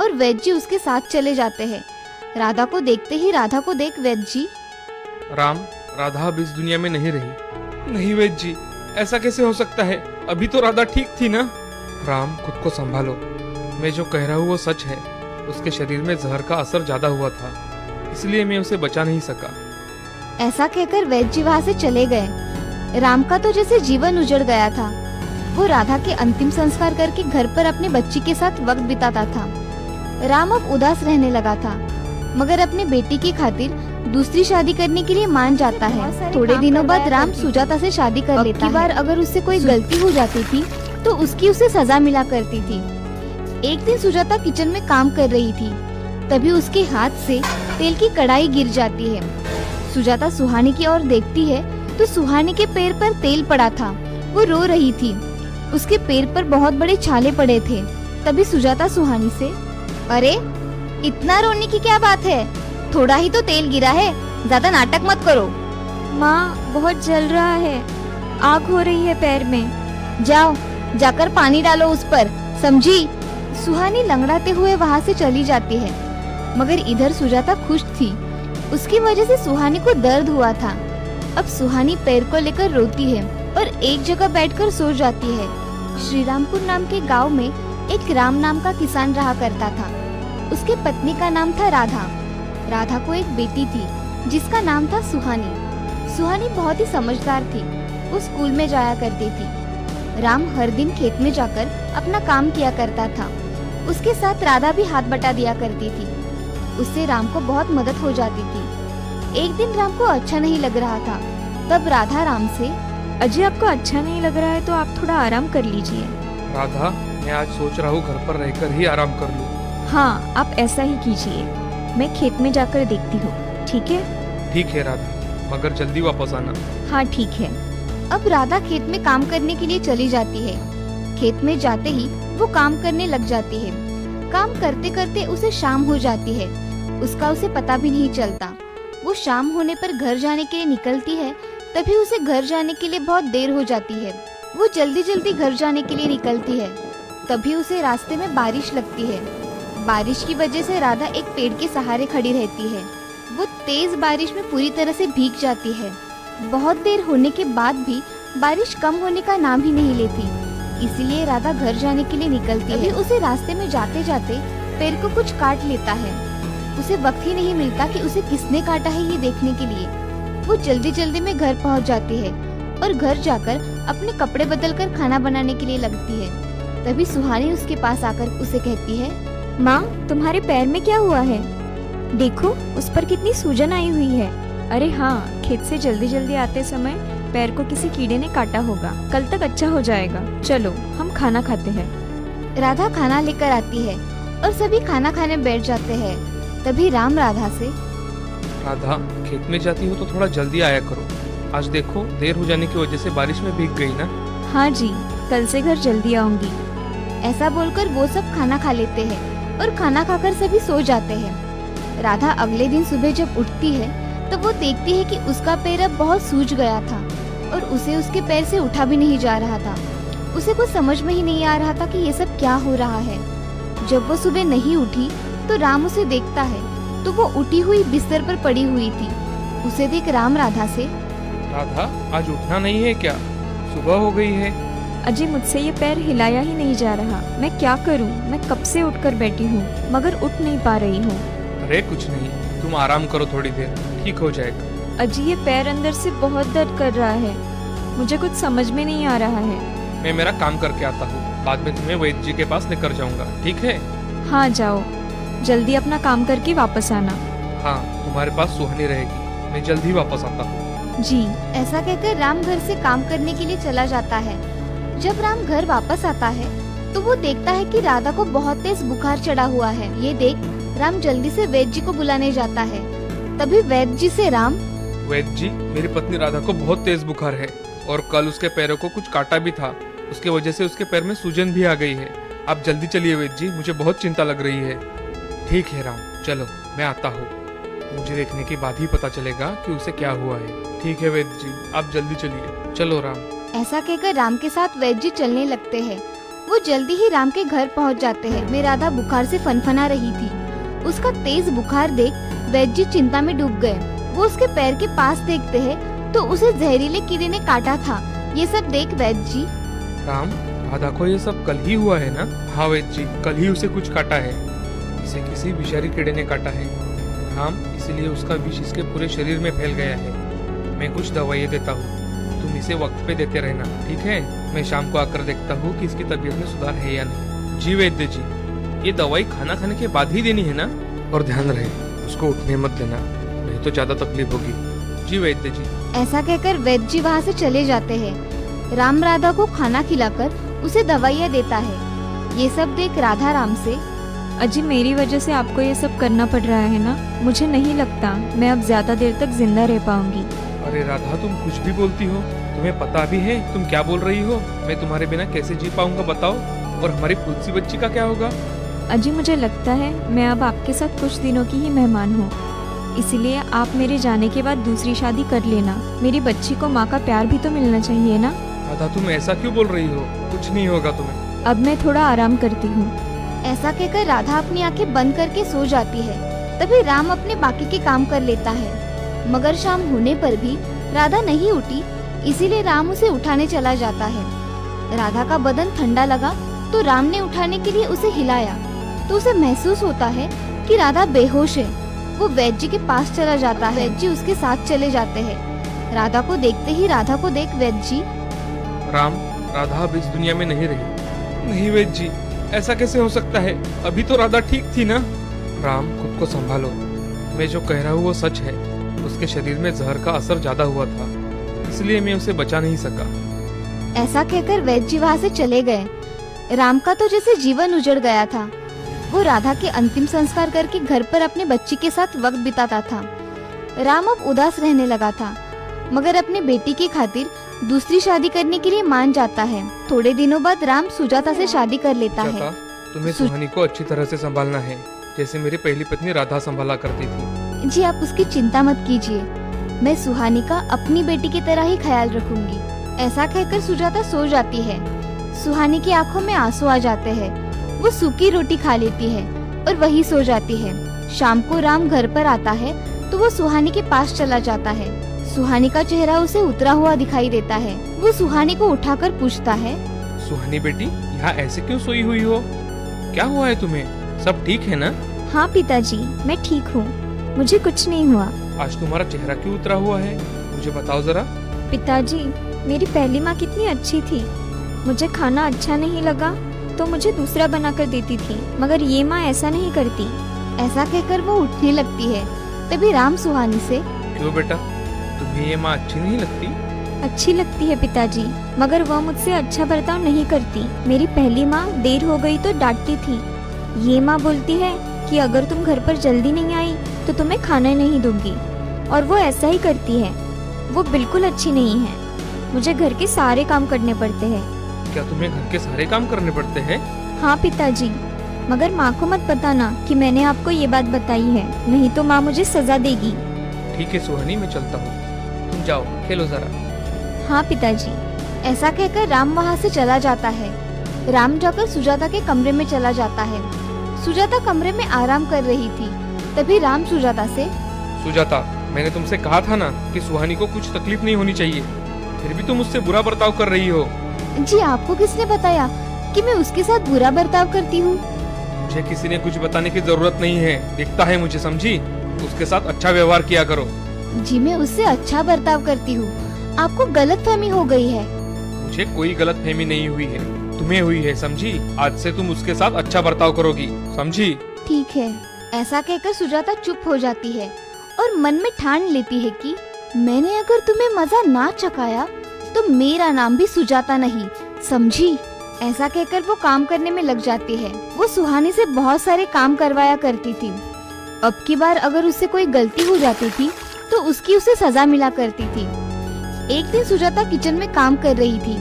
और वैद्य जी उसके साथ चले जाते हैं। राधा को देखते ही राधा को देख वैद्य जी, राम, राधा अब इस दुनिया में नहीं रही। नहीं वैद्य जी, ऐसा कैसे हो सकता है? अभी तो राधा ठीक थी ना? राम, खुद को संभालो। मैं जो कह रहा हूँ वो सच है। उसके शरीर में जहर का असर ज्यादा हुआ था, इसलिए मैं उसे बचा नहीं सका। ऐसा कहकर वैद्य जी वहाँ से चले गए। राम का तो जैसे जीवन उजड़ गया था। वो राधा के अंतिम संस्कार करके घर पर अपने बच्ची के साथ वक्त बिताता था। राम अब उदास रहने लगा था, मगर अपने बेटी की खातिर दूसरी शादी करने के लिए मान जाता है। थोड़े दिनों बाद राम सुजाता से शादी कर लेता है। बार अगर उससे कोई गलती हो जाती थी तो उसकी उसे सजा मिला करती थी। एक दिन सुजाता किचन में काम कर रही थी, तभी उसके हाथ से तेल की कढ़ाई गिर जाती है। सुजाता सुहानी की ओर देखती है तो सुहानी के पैर पर तेल पड़ा था। वो रो रही थी, उसके पैर पर बहुत बड़े छाले पड़े थे। तभी सुजाता सुहानी से, अरे इतना रोने की क्या बात है? थोड़ा ही तो तेल गिरा है, ज्यादा नाटक मत करो। माँ, बहुत जल रहा है, आग हो रही है पैर में। जाओ, जाकर पानी डालो उस पर, समझी? सुहानी लंगड़ाते हुए वहाँ से चली जाती है। मगर इधर सुजाता खुश थी, उसकी वजह से सुहानी को दर्द हुआ था। अब सुहानी पैर को लेकर रोती है और एक जगह बैठकर सो जाती है। श्रीरामपुर नाम के गांव में एक राम नाम का किसान रहा करता था। उसके पत्नी का नाम था राधा। राधा को एक बेटी थी जिसका नाम था सुहानी। सुहानी बहुत ही समझदार थी, वो स्कूल में जाया करती थी। राम हर दिन खेत में जाकर अपना काम किया करता था। उसके साथ राधा भी हाथ बटा दिया करती थी। उससे राम को बहुत मदद हो जाती थी। एक दिन राम को अच्छा नहीं लग रहा था, तब राधा राम से, अजय, आपको अच्छा नहीं लग रहा है तो आप थोड़ा आराम कर लीजिए। राधा, मैं आज सोच रहा हूँ घर पर रहकर ही आराम कर लूँ। हाँ, आप ऐसा ही कीजिए, मैं खेत में जाकर देखती हूँ, ठीक है? ठीक है राधा, मगर जल्दी वापस आना। हाँ ठीक है। अब राधा खेत में काम करने के लिए चली जाती है। खेत में जाते ही वो काम करने लग जाती है। काम करते करते उसे शाम हो जाती है, उसका उसे पता भी नहीं चलता। वो शाम होने पर घर जाने के लिए निकलती है, तभी उसे घर जाने के लिए बहुत देर हो जाती है। वो जल्दी जल्दी घर जाने के लिए निकलती है, तभी उसे रास्ते में बारिश लगती है। बारिश की वजह से राधा एक पेड़ के सहारे खड़ी रहती है। वो तेज बारिश में पूरी तरह से भीग जाती है। बहुत देर होने के बाद भी बारिश कम होने का नाम ही नहीं लेती, इसीलिए राधा घर जाने के लिए निकलती है। उसे रास्ते में जाते जाते पैर को कुछ काट लेता है। उसे वक्त ही नहीं मिलता कि उसे किसने काटा है ये देखने के लिए। वो जल्दी जल्दी में घर पहुंच जाती है और घर जाकर अपने कपड़े बदलकर खाना बनाने के लिए लगती है। तभी सुहानी उसके पास आकर उसे कहती है, माँ, तुम्हारे पैर में क्या हुआ है? देखो, उस पर कितनी सूजन आई हुई है। अरे हाँ, खेत से जल्दी जल्दी आते समय पैर को किसी कीड़े ने काटा होगा। कल तक अच्छा हो जाएगा। चलो हम खाना खाते हैं। राधा खाना लेकर आती है और सभी खाना खाने बैठ जाते हैं। तभी राम राधा से, राधा, खेत में जाती हो तो थोड़ा जल्दी आया करो। आज देखो, देर हो जाने की वजह से बारिश में भीग गई ना। हाँ जी, कल से घर जल्दी आऊंगी। ऐसा बोलकर वो सब खाना खा लेते हैं और खाना खाकर सभी सो जाते हैं। राधा अगले दिन सुबह जब उठती है तो वो देखती है कि उसका पैर अब बहुत सूज गया था और उसे उसके पैर से उठा भी नहीं जा रहा था। उसे कुछ समझ में ही नहीं आ रहा था कि ये सब क्या हो रहा है। जब वो सुबह नहीं उठी तो राम उसे देखता है तो वो उठी हुई बिस्तर पर पड़ी हुई थी। उसे देख राम राधा से, राधा, आज उठना नहीं है क्या? सुबह हो गई है। अजय, मुझसे ये पैर हिलाया ही नहीं जा रहा। मैं क्या करूं? मैं कब से उठकर बैठी हूँ मगर उठ नहीं पा रही हूँ। अरे कुछ नहीं, तुम आराम करो, थोड़ी देर ठीक हो जाएगा। अजय, ये पैर अंदर से बहुत दर्द कर रहा है, मुझे कुछ समझ में नहीं आ रहा है। मैं मेरा काम करके आता हूँ, बाद में तुम्हें वैद्य जी के पास लेकर जाऊंगा, ठीक है? हाँ जाओ, जल्दी अपना काम करके वापस आना। हाँ, तुम्हारे पास सुहानी रहेगी, मैं जल्दी वापस आता हूँ। जी। ऐसा कहकर राम घर से काम करने के लिए चला जाता है। जब राम घर वापस आता है तो वो देखता है कि राधा को बहुत तेज बुखार चढ़ा हुआ है। ये देख राम जल्दी से वैद्य जी को बुलाने जाता है। तभी वैद्य जी से राम, वैद्य जी, मेरी पत्नी राधा को बहुत तेज बुखार है और कल उसके पैरों को कुछ काटा भी था, उसके वजह से उसके पैर में सूजन भी आ गई है। आप जल्दी चलिए वैद्य जी, मुझे बहुत चिंता लग रही है। ठीक है राम, चलो मैं आता हूँ, मुझे देखने के बाद ही पता चलेगा कि उसे क्या हुआ है। ठीक है वैद्य जी, आप जल्दी चलिए। चलो राम। ऐसा कहकर राम के साथ वैद्य जी चलने लगते हैं। वो जल्दी ही राम के घर पहुंच जाते हैं। में राधा बुखार से फनफना रही थी। उसका तेज बुखार देख वैद्य जी चिंता में डूब गए। वो उसके पैर के पास देखते हैं तो उसे जहरीले कीड़े ने काटा था। ये सब देख वैद्य जी, राम, राधा को ये सब कल ही हुआ है ना? हाँ वैद्य जी, कल ही उसे कुछ काटा है। इसे किसी विषारी कीड़े ने काटा है राम, इसीलिए उसका विष इसके पूरे शरीर में फैल गया है। मैं कुछ दवाइयाँ देता हूँ, तुम इसे वक्त पे देते रहना, ठीक है? मैं शाम को आकर देखता हूँ कि इसकी तबीयत में सुधार है या नहीं। जी वैद्य जी, ये दवाई खाना खाने के बाद ही देनी है ना? और ध्यान रहे उसको उठने मत देना, नहीं तो ज्यादा तकलीफ होगी। जी वैद्य जी। ऐसा कहकर वैद्य जी वहाँ से चले जाते हैं। राम राधा को खाना खिलाकर उसे दवाइयाँ देता है। ये सब देख राधा राम से, अजी मेरी वजह से आपको ये सब करना पड़ रहा है ना? मुझे नहीं लगता मैं अब ज्यादा देर तक जिंदा रह पाऊंगी। अरे राधा, तुम कुछ भी बोलती हो, तुम्हें पता भी है तुम क्या बोल रही हो? मैं तुम्हारे बिना कैसे जी पाऊंगा बताओ? और हमारी खुद सी बच्ची का क्या होगा? अजी मुझे लगता है मैं अब आपके साथ कुछ दिनों की ही मेहमान हूँ, इसलिए आप मेरे जाने के बाद दूसरी शादी कर लेना। मेरी बच्ची को माँ का प्यार भी तो मिलना चाहिए ना? राधा, तुम ऐसा क्यों बोल रही हो? कुछ नहीं होगा तुम्हें। अब मैं थोड़ा आराम करती हूँ। ऐसा कहकर राधा अपनी आंखें बंद करके सो जाती है। तभी राम अपने बाकी के काम कर लेता है, मगर शाम होने पर भी राधा नहीं उठी, इसीलिए राम उसे उठाने चला जाता है। राधा का बदन ठंडा लगा तो राम ने उठाने के लिए उसे हिलाया तो उसे महसूस होता है कि राधा बेहोश है। वो वैद्य जी के पास चला जाता है। वैद्य जी उसके साथ चले जाते हैं। राधा को देखते ही राधा को देख वैद्य जी, राम, राधा अब इस दुनिया में नहीं रही। नहीं वैद्य जी, ऐसा कैसे हो सकता है? अभी तो राधा ठीक थी ना? राम, खुद को संभालो, मैं जो कह रहा हूँ वो सच है। उसके शरीर में जहर का असर ज्यादा हुआ था, इसलिए मैं उसे बचा नहीं सका। ऐसा कहकर वैद्य जी वहाँ से चले गए। राम का तो जैसे जीवन उजड़ गया था। वो राधा के अंतिम संस्कार करके घर पर अपने बच्ची के साथ वक्त बिताता था। राम अब उदास रहने लगा था, मगर अपने बेटी की खातिर दूसरी शादी करने के लिए मान जाता है। थोड़े दिनों बाद राम सुजाता से शादी कर लेता है। जाता, तुम्हें सुहानी को अच्छी तरह से संभालना है, जैसे मेरी पहली पत्नी राधा संभाला करती थी। जी आप उसकी चिंता मत कीजिए, मैं सुहानी का अपनी बेटी की तरह ही ख्याल रखूंगी। ऐसा कहकर सुजाता सो जाती है। सुहानी की आंखों में आंसू आ जाते हैं। वो सूखी रोटी खा लेती है और वही सो जाती है। शाम को राम घर पर आता है तो वो सुहानी के पास चला जाता है। सुहानी का चेहरा उसे उतरा हुआ दिखाई देता है। वो सुहानी को उठाकर पूछता है, सुहानी बेटी, यहाँ ऐसे क्यों सोई हुई हो? क्या हुआ है तुम्हें? सब ठीक है ना? हाँ पिताजी, मैं ठीक हूँ, मुझे कुछ नहीं हुआ। आज तुम्हारा चेहरा क्यों उतरा हुआ है? मुझे बताओ जरा। पिताजी, मेरी पहली माँ कितनी अच्छी थी। मुझे खाना अच्छा नहीं लगा तो मुझे दूसरा बना कर देती थी, मगर ये माँ ऐसा नहीं करती। ऐसा कहकर वो उठने लगती है। तभी राम सुहानी से, क्यों बेटा, तुम्हें ये माँ अच्छी नहीं लगती? अच्छी लगती है पिताजी, मगर वह मुझसे अच्छा बर्ताव नहीं करती। मेरी पहली माँ देर हो गई तो डांटती थी। ये माँ बोलती है कि अगर तुम घर पर जल्दी नहीं आई तो तुम्हें खाना नहीं दूंगी, और वो ऐसा ही करती है। वो बिल्कुल अच्छी नहीं है। मुझे घर के सारे काम करने पड़ते हैं। क्या तुम्हें घर के सारे काम करने पड़ते हैं? हाँ पिताजी, मगर माँ को मत बताना कि मैंने आपको ये बात बताई है, नहीं तो माँ मुझे सजा देगी। ठीक है सुहानी, मैं चलता हूँ, तुम जाओ खेलो जरा। हाँ पिताजी। ऐसा कहकर राम वहाँ से चला जाता है। राम जाकर सुजाता के कमरे में चला जाता है। सुजाता कमरे में आराम कर रही थी। तभी राम सुजाता से, सुजाता, मैंने तुमसे कहा था ना कि सुहानी को कुछ तकलीफ नहीं होनी चाहिए, फिर भी तुम उससे बुरा बर्ताव कर रही हो। जी आपको किसने बताया कि मैं उसके साथ बुरा बर्ताव करती हूँ? मुझे किसी ने कुछ बताने की जरूरत नहीं है, दिखता है मुझे, समझी? उसके साथ अच्छा व्यवहार किया करो। जी मैं उससे अच्छा बर्ताव करती हूँ, आपको गलतफहमी हो गई है। मुझे कोई गलतफहमी नहीं हुई है, तुम्हें हुई है, समझी? आज से तुम उसके साथ अच्छा बर्ताव करोगी, समझी? ठीक है। ऐसा कहकर सुजाता चुप हो जाती है और मन में ठान लेती है कि मैंने अगर तुम्हें मजा ना चखाया तो मेरा नाम भी सुजाता नहीं, समझी? ऐसा कहकर वो काम करने में लग जाती है। वो सुहानी से बहुत सारे काम करवाया करती थी। अब की बार अगर उससे कोई गलती हो जाती थी तो उसकी उसे सजा मिला करती थी। एक दिन सुजाता किचन में काम कर रही थी,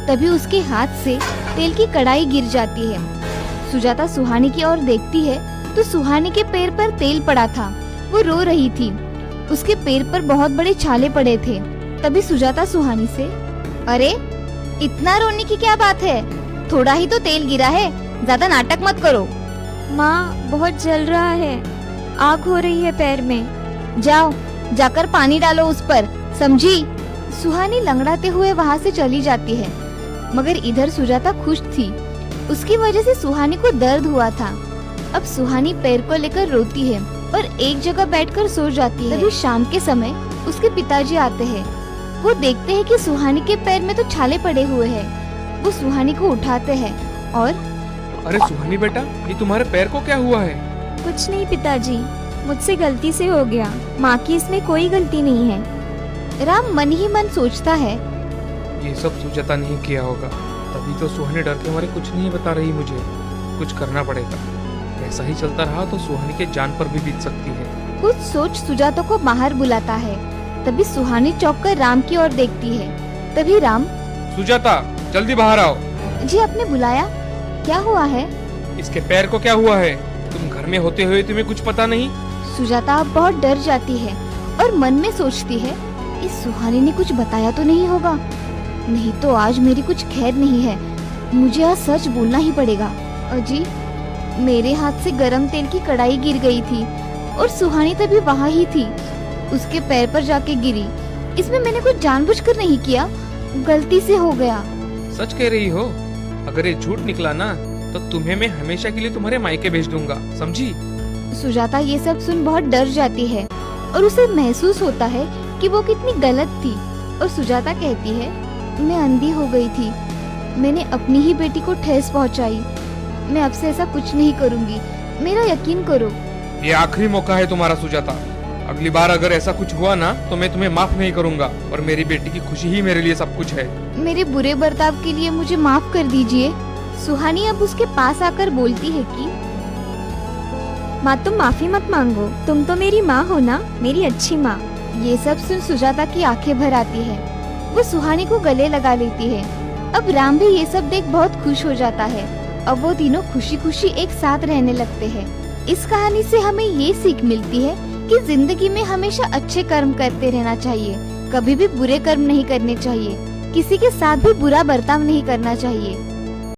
तभी उसके हाथ से तेल की कढ़ाई गिर जाती है। सुजाता सुहानी की ओर देखती है तो सुहानी के पैर पर तेल पड़ा था। वो रो रही थी, उसके पैर पर बहुत बड़े छाले पड़े थे। तभी सुजाता सुहानी से, अरे इतना रोने की क्या बात है, थोड़ा ही तो तेल गिरा है, ज्यादा नाटक मत करो। माँ बहुत जल रहा है, आग हो रही है पैर में। जाओ, जाकर पानी डालो उस पर, समझी? सुहानी लंगड़ाते हुए वहाँ से चली जाती है, मगर इधर सुजाता खुश थी। उसकी वजह से सुहानी को दर्द हुआ था। अब सुहानी पैर को लेकर रोती है और एक जगह बैठकर सो जाती है। तभी शाम के समय उसके पिताजी आते हैं। वो देखते हैं कि सुहानी के पैर में तो छाले पड़े हुए हैं। वो सुहानी को उठाते हैं और अरे सुहानी बेटा, ये तुम्हारे पैर को क्या हुआ है? कुछ नहीं पिताजी, मुझसे गलती से हो गया। माँ की इसमें कोई गलती नहीं है। राम मन ही मन सोचता है, ये सब सुजाता नहीं किया होगा, तभी तो सुहानी डर के मारे कुछ नहीं बता रही मुझे। कुछ करना पड़ेगा, ऐसा ही चलता रहा तो सुहानी के जान पर भी बीत सकती है। कुछ सोच सुजाता को बाहर बुलाता है। तभी सुहानी चौंक कर राम की ओर देखती है। तभी राम, सुजाता जल्दी बाहर आओ। जी आपने बुलाया, क्या हुआ है? इसके पैर को क्या हुआ है? तुम घर में होते हुए तुम्हें कुछ पता नहीं? सुजाता अब बहुत डर जाती है और मन में सोचती है, इस सुहानी ने कुछ बताया तो नहीं होगा, नहीं तो आज मेरी कुछ खैर नहीं है। मुझे आज सच बोलना ही पड़ेगा। अजी, मेरे हाथ से गरम तेल की कढ़ाई गिर गई थी और सुहानी तभी वहाँ ही थी, उसके पैर पर जाके गिरी। इसमें मैंने कुछ जानबूझकर नहीं किया, गलती से हो गया। सच कह रही हो? अगर ये झूठ निकला ना तो तुम्हें मैं हमेशा के लिए तुम्हारे मायके भेज दूंगा, समझी? सुजाता ये सब सुन बहुत डर जाती है और उसे महसूस होता है कि वो कितनी गलत थी। और सुजाता कहती है, मैं अंधी हो गई थी, मैंने अपनी ही बेटी को ठेस पहुंचाई। मैं अब से ऐसा कुछ नहीं करूंगी, मेरा यकीन करो। ये आखिरी मौका है तुम्हारा सुजाता। अगली बार अगर ऐसा कुछ हुआ ना तो मैं तुम्हें माफ नहीं करूंगा, और मेरी बेटी की खुशी ही मेरे लिए सब कुछ है। मेरे बुरे बर्ताव के लिए मुझे माफ कर दीजिए। सुहानी अब उसके पास आकर बोलती है कि माँ तुम माफी मत मांगो, तुम तो मेरी माँ हो ना, मेरी अच्छी माँ। ये सब सुन सुजाता की आंखें भर आती है। वो सुहानी को गले लगा लेती है। अब राम भी ये सब देख बहुत खुश हो जाता है। अब वो तीनों खुशी खुशी एक साथ रहने लगते हैं। इस कहानी से हमें ये सीख मिलती है कि जिंदगी में हमेशा अच्छे कर्म करते रहना चाहिए, कभी भी बुरे कर्म नहीं करने चाहिए, किसी के साथ भी बुरा बर्ताव नहीं करना चाहिए।